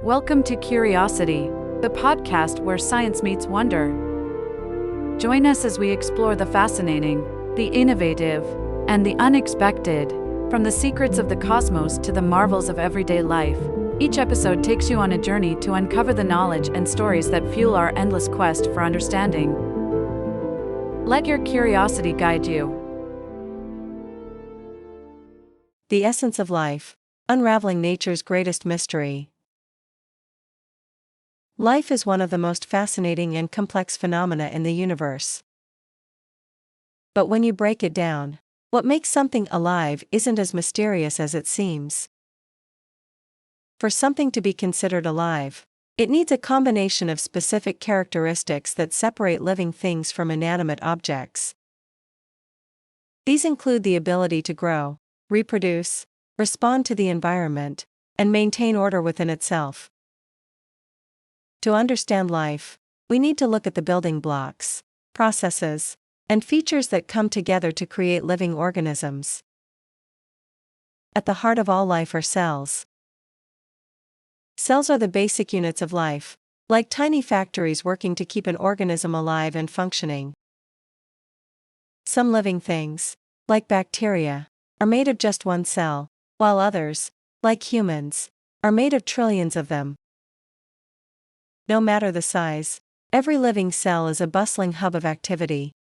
Welcome to Curiosity, the podcast where science meets wonder. Join us as we explore the fascinating, the innovative, and the unexpected, from the secrets of the cosmos to the marvels of everyday life. Each episode takes you on a journey to uncover the knowledge and stories that fuel our endless quest for understanding. Let your curiosity guide you. The essence of life, unraveling nature's greatest mystery. Life is one of the most fascinating and complex phenomena in the universe. But when you break it down, what makes something alive isn't as mysterious as it seems. For something to be considered alive, it needs a combination of specific characteristics that separate living things from inanimate objects. These include the ability to grow, reproduce, respond to the environment, and maintain order within itself. To understand life, we need to look at the building blocks, processes, and features that come together to create living organisms. At the heart of all life are cells. Cells are the basic units of life, like tiny factories working to keep an organism alive and functioning. Some living things, like bacteria, are made of just one cell, while others, like humans, are made of trillions of them. No matter the size, every living cell is a bustling hub of activity.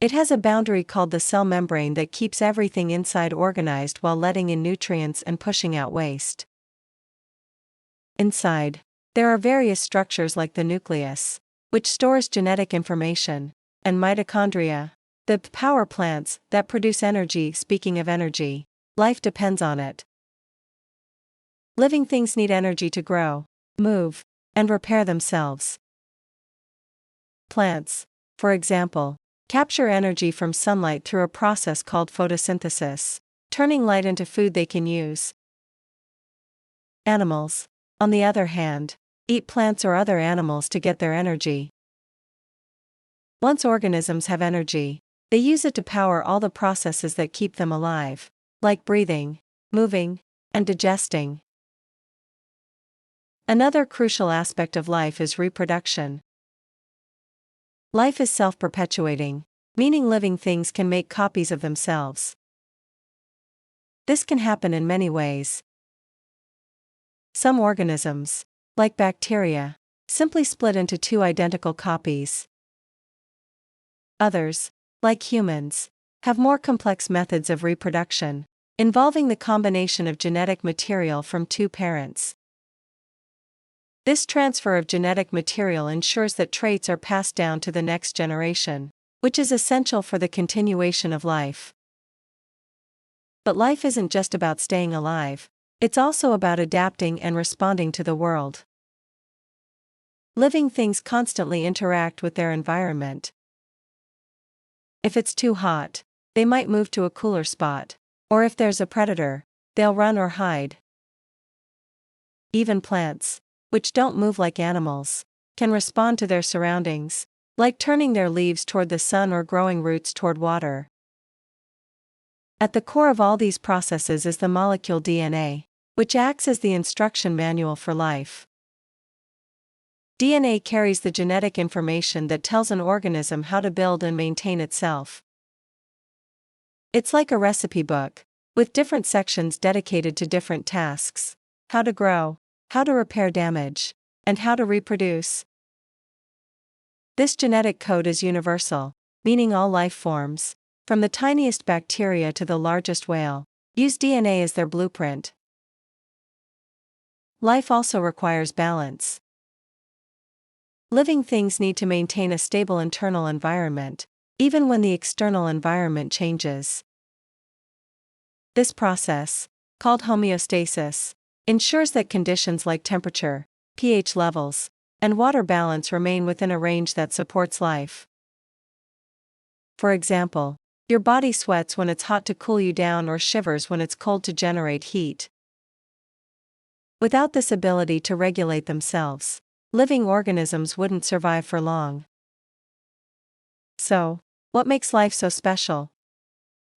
It has a boundary called the cell membrane that keeps everything inside organized while letting in nutrients and pushing out waste. Inside, there are various structures like the nucleus, which stores genetic information, and mitochondria, the power plants that produce energy. Speaking of energy, life depends on it. Living things need energy to grow, move, and repair themselves. Plants, for example, capture energy from sunlight through a process called photosynthesis, turning light into food they can use. Animals, on the other hand, eat plants or other animals to get their energy. Once organisms have energy, they use it to power all the processes that keep them alive, like breathing, moving, and digesting. Another crucial aspect of life is reproduction. Life is self-perpetuating, meaning living things can make copies of themselves. This can happen in many ways. Some organisms, like bacteria, simply split into two identical copies. Others, like humans, have more complex methods of reproduction, involving the combination of genetic material from two parents. This transfer of genetic material ensures that traits are passed down to the next generation, which is essential for the continuation of life. But life isn't just about staying alive, it's also about adapting and responding to the world. Living things constantly interact with their environment. If it's too hot, they might move to a cooler spot, or if there's a predator, they'll run or hide. Even plants, which don't move like animals, can respond to their surroundings, like turning their leaves toward the sun or growing roots toward water. At the core of all these processes is the molecule DNA, which acts as the instruction manual for life. DNA carries the genetic information that tells an organism how to build and maintain itself. It's like a recipe book, with different sections dedicated to different tasks: how to grow, how to repair damage, and how to reproduce. This genetic code is universal, meaning all life forms, from the tiniest bacteria to the largest whale, use DNA as their blueprint. Life also requires balance. Living things need to maintain a stable internal environment, even when the external environment changes. This process, called homeostasis, ensures that conditions like temperature, pH levels, and water balance remain within a range that supports life. For example, your body sweats when it's hot to cool you down or shivers when it's cold to generate heat. Without this ability to regulate themselves, living organisms wouldn't survive for long. So, what makes life so special?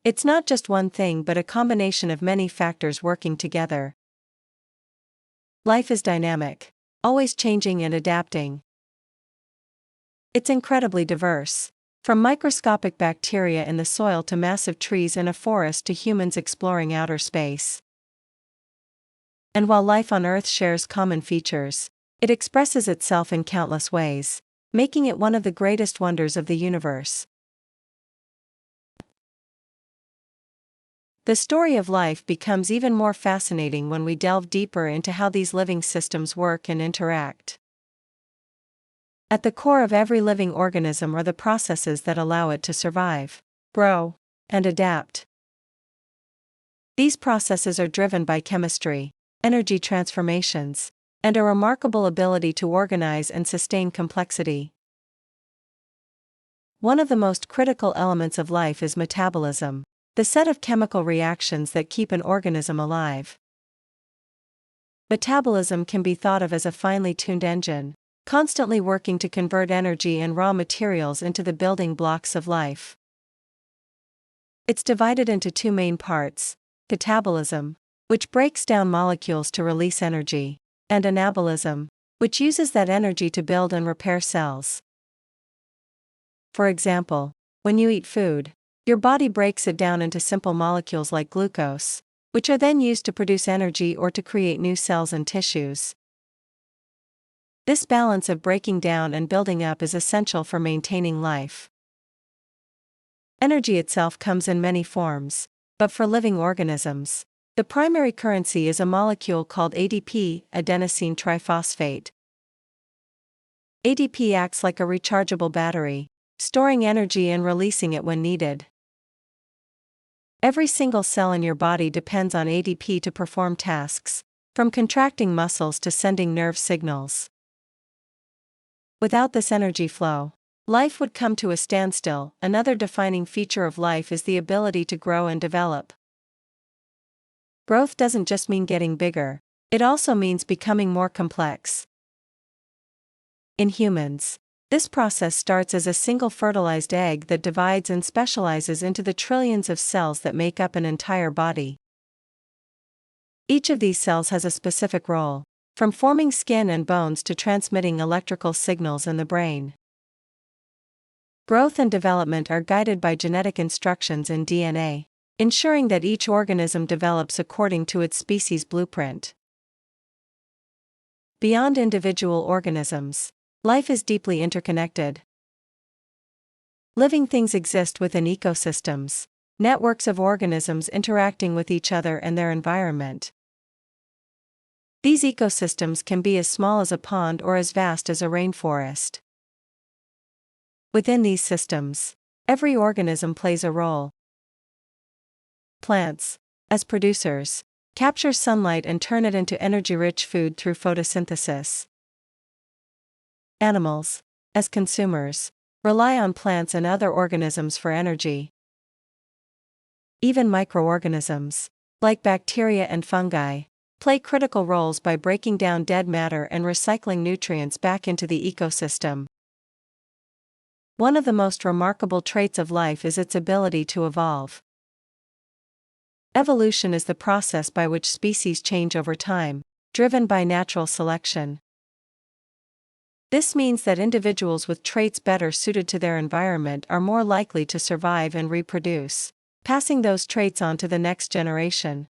It's not just one thing but a combination of many factors working together. Life is dynamic, always changing and adapting. It's incredibly diverse. From microscopic bacteria in the soil to massive trees in a forest to humans exploring outer space. And while life on Earth shares common features, it expresses itself in countless ways, making it one of the greatest wonders of the universe. The story of life becomes even more fascinating when we delve deeper into how these living systems work and interact. At the core of every living organism are the processes that allow it to survive, grow, and adapt. These processes are driven by chemistry, energy transformations, and a remarkable ability to organize and sustain complexity. One of the most critical elements of life is metabolism, the set of chemical reactions that keep an organism alive. Metabolism can be thought of as a finely tuned engine, constantly working to convert energy and raw materials into the building blocks of life. It's divided into two main parts: catabolism, which breaks down molecules to release energy, and anabolism, which uses that energy to build and repair cells. For example, when you eat food, your body breaks it down into simple molecules like glucose, which are then used to produce energy or to create new cells and tissues. This balance of breaking down and building up is essential for maintaining life. Energy itself comes in many forms, but for living organisms, the primary currency is a molecule called ADP, adenosine triphosphate. ADP acts like a rechargeable battery, storing energy and releasing it when needed. Every single cell in your body depends on ADP to perform tasks, from contracting muscles to sending nerve signals. Without this energy flow, life would come to a standstill. Another defining feature of life is the ability to grow and develop. Growth doesn't just mean getting bigger, it also means becoming more complex. In humans, this process starts as a single fertilized egg that divides and specializes into the trillions of cells that make up an entire body. Each of these cells has a specific role, from forming skin and bones to transmitting electrical signals in the brain. Growth and development are guided by genetic instructions in DNA, ensuring that each organism develops according to its species blueprint. Beyond individual organisms, life is deeply interconnected. Living things exist within ecosystems, networks of organisms interacting with each other and their environment. These ecosystems can be as small as a pond or as vast as a rainforest. Within these systems, every organism plays a role. Plants, as producers, capture sunlight and turn it into energy-rich food through photosynthesis. Animals, as consumers, rely on plants and other organisms for energy. Even microorganisms, like bacteria and fungi, play critical roles by breaking down dead matter and recycling nutrients back into the ecosystem. One of the most remarkable traits of life is its ability to evolve. Evolution is the process by which species change over time, driven by natural selection. This means that individuals with traits better suited to their environment are more likely to survive and reproduce, passing those traits on to the next generation.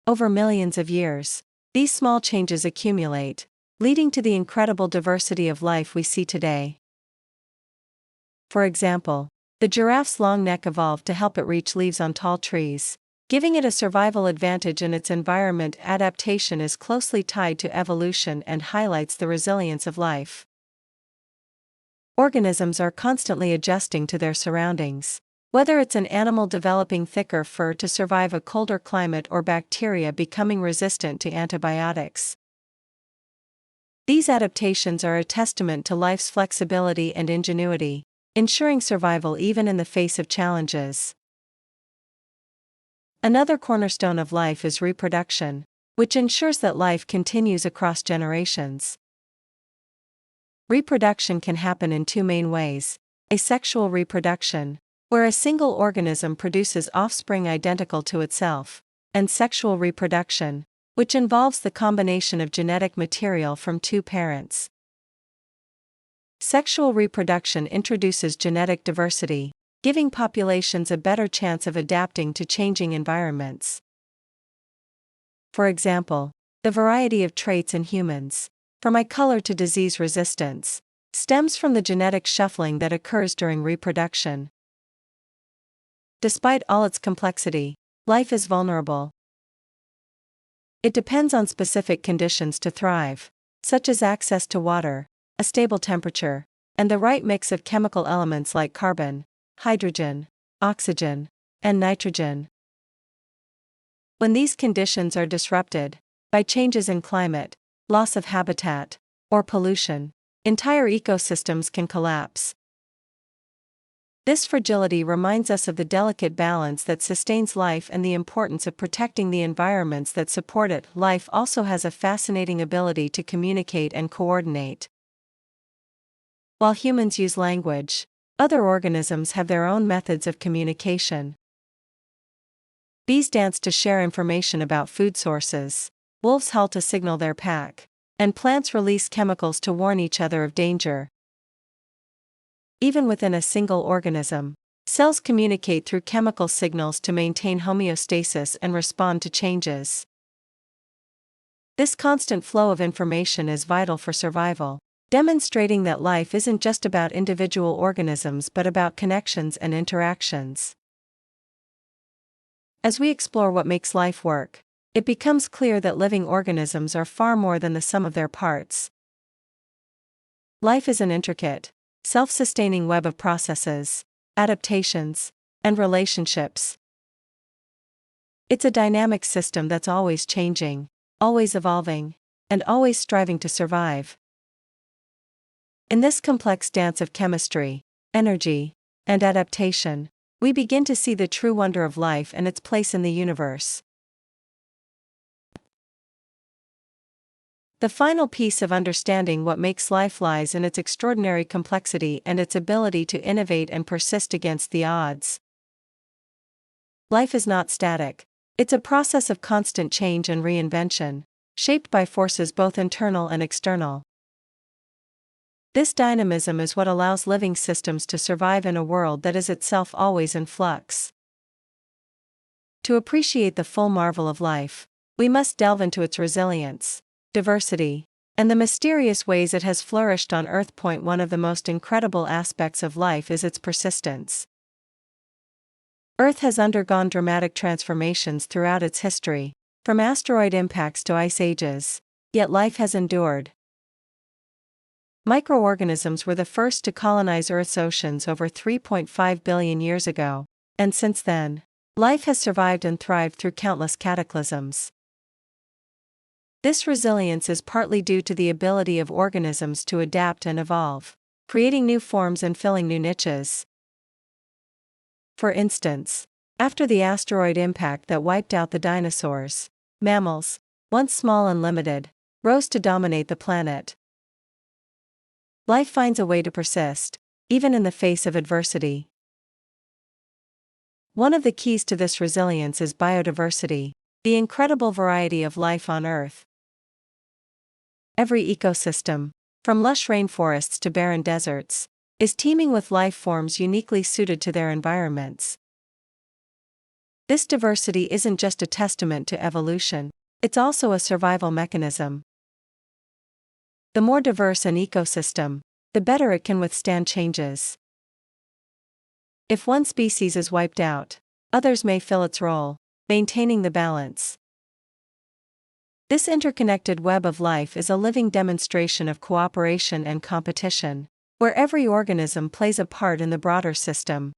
Over millions of years, these small changes accumulate, leading to the incredible diversity of life we see today. For example, the giraffe's long neck evolved to help it reach leaves on tall trees, giving it a survival advantage in its environment. Adaptation is closely tied to evolution and highlights the resilience of life. Organisms are constantly adjusting to their surroundings, whether it's an animal developing thicker fur to survive a colder climate or bacteria becoming resistant to antibiotics. These adaptations are a testament to life's flexibility and ingenuity, ensuring survival even in the face of challenges. Another cornerstone of life is reproduction, which ensures that life continues across generations. Reproduction can happen in two main ways: asexual reproduction, where a single organism produces offspring identical to itself, and sexual reproduction, which involves the combination of genetic material from two parents. Sexual reproduction introduces genetic diversity, giving populations a better chance of adapting to changing environments. For example, the variety of traits in humans, from eye color to disease resistance, stems from the genetic shuffling that occurs during reproduction. Despite all its complexity, life is vulnerable. It depends on specific conditions to thrive, such as access to water, a stable temperature, and the right mix of chemical elements like carbon, hydrogen, oxygen, and nitrogen. When these conditions are disrupted by changes in climate, loss of habitat, or pollution, entire ecosystems can collapse. This fragility reminds us of the delicate balance that sustains life and the importance of protecting the environments that support it. Life also has a fascinating ability to communicate and coordinate. While humans use language, other organisms have their own methods of communication. Bees dance to share information about food sources, wolves howl to signal their pack, and plants release chemicals to warn each other of danger. Even within a single organism, cells communicate through chemical signals to maintain homeostasis and respond to changes. This constant flow of information is vital for survival, demonstrating that life isn't just about individual organisms but about connections and interactions. As we explore what makes life work, it becomes clear that living organisms are far more than the sum of their parts. Life is an intricate, self-sustaining web of processes, adaptations, and relationships. It's a dynamic system that's always changing, always evolving, and always striving to survive. In this complex dance of chemistry, energy, and adaptation, we begin to see the true wonder of life and its place in the universe. The final piece of understanding what makes life lies in its extraordinary complexity and its ability to innovate and persist against the odds. Life is not static. It's a process of constant change and reinvention, shaped by forces both internal and external. This dynamism is what allows living systems to survive in a world that is itself always in flux. To appreciate the full marvel of life, we must delve into its resilience, diversity, and the mysterious ways it has flourished on Earth. One of the most incredible aspects of life is its persistence. Earth has undergone dramatic transformations throughout its history, from asteroid impacts to ice ages, yet life has endured. Microorganisms were the first to colonize Earth's oceans over 3.5 billion years ago, and since then, life has survived and thrived through countless cataclysms. This resilience is partly due to the ability of organisms to adapt and evolve, creating new forms and filling new niches. For instance, after the asteroid impact that wiped out the dinosaurs, mammals, once small and limited, rose to dominate the planet. Life finds a way to persist, even in the face of adversity. One of the keys to this resilience is biodiversity, the incredible variety of life on Earth. Every ecosystem, from lush rainforests to barren deserts, is teeming with life forms uniquely suited to their environments. This diversity isn't just a testament to evolution, it's also a survival mechanism. The more diverse an ecosystem, the better it can withstand changes. If one species is wiped out, others may fill its role, maintaining the balance. This interconnected web of life is a living demonstration of cooperation and competition, where every organism plays a part in the broader system.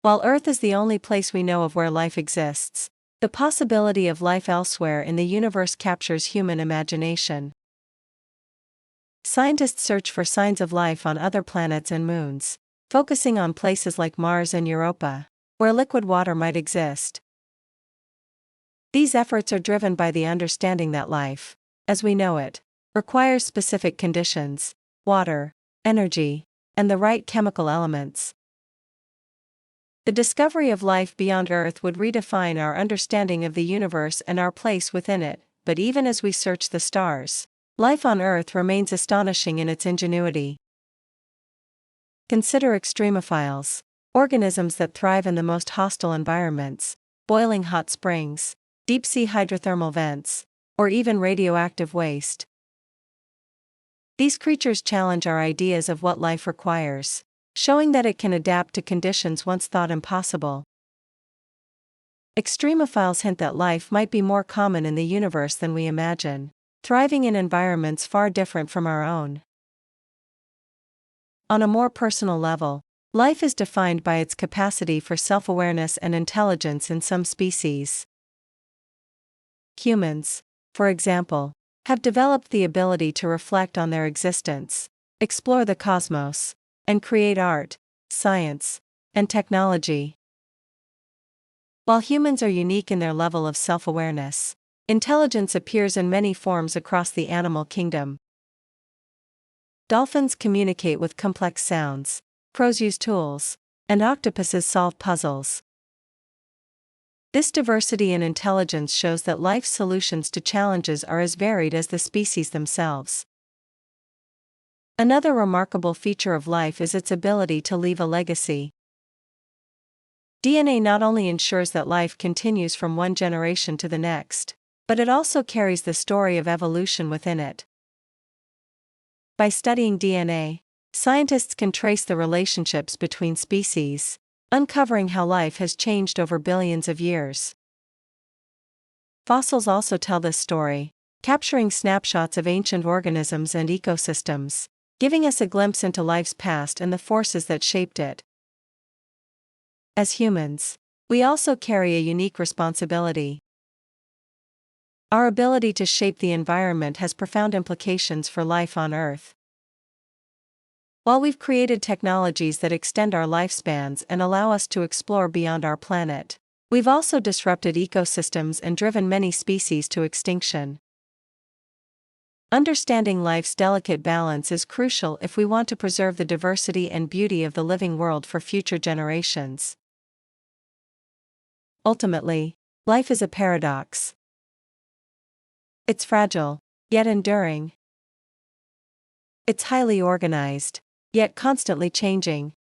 While Earth is the only place we know of where life exists, the possibility of life elsewhere in the universe captures human imagination. Scientists search for signs of life on other planets and moons, focusing on places like Mars and Europa, where liquid water might exist. These efforts are driven by the understanding that life, as we know it, requires specific conditions: water, energy, and the right chemical elements. The discovery of life beyond Earth would redefine our understanding of the universe and our place within it, but even as we search the stars, life on Earth remains astonishing in its ingenuity. Consider extremophiles, organisms that thrive in the most hostile environments, boiling hot springs, deep-sea hydrothermal vents, or even radioactive waste. These creatures challenge our ideas of what life requires, showing that it can adapt to conditions once thought impossible. Extremophiles hint that life might be more common in the universe than we imagine, thriving in environments far different from our own. On a more personal level, life is defined by its capacity for self-awareness and intelligence in some species. Humans, for example, have developed the ability to reflect on their existence, explore the cosmos, and create art, science, and technology. While humans are unique in their level of self-awareness, intelligence appears in many forms across the animal kingdom. Dolphins communicate with complex sounds, crows use tools, and octopuses solve puzzles. This diversity in intelligence shows that life's solutions to challenges are as varied as the species themselves. Another remarkable feature of life is its ability to leave a legacy. DNA not only ensures that life continues from one generation to the next, but it also carries the story of evolution within it. By studying DNA, scientists can trace the relationships between species, uncovering how life has changed over billions of years. Fossils also tell this story, capturing snapshots of ancient organisms and ecosystems, giving us a glimpse into life's past and the forces that shaped it. As humans, we also carry a unique responsibility. Our ability to shape the environment has profound implications for life on Earth. While we've created technologies that extend our lifespans and allow us to explore beyond our planet, we've also disrupted ecosystems and driven many species to extinction. Understanding life's delicate balance is crucial if we want to preserve the diversity and beauty of the living world for future generations. Ultimately, life is a paradox. It's fragile, yet enduring. It's highly organized, yet constantly changing.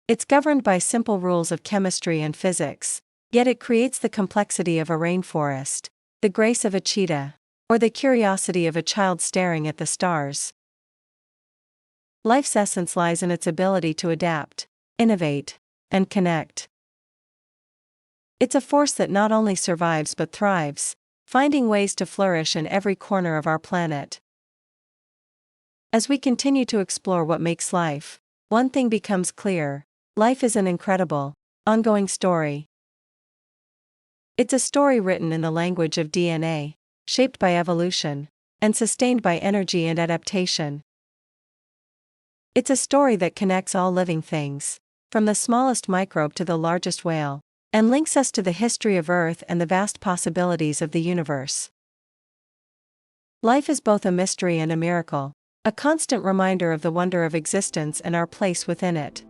It's governed by simple rules of chemistry and physics, yet it creates the complexity of a rainforest, the grace of a cheetah, or the curiosity of a child staring at the stars. Life's essence lies in its ability to adapt, innovate, and connect. It's a force that not only survives but thrives, finding ways to flourish in every corner of our planet. As we continue to explore what makes life, one thing becomes clear: life is an incredible, ongoing story. It's a story written in the language of DNA, shaped by evolution, and sustained by energy and adaptation. It's a story that connects all living things, from the smallest microbe to the largest whale, and links us to the history of Earth and the vast possibilities of the universe. Life is both a mystery and a miracle, a constant reminder of the wonder of existence and our place within it.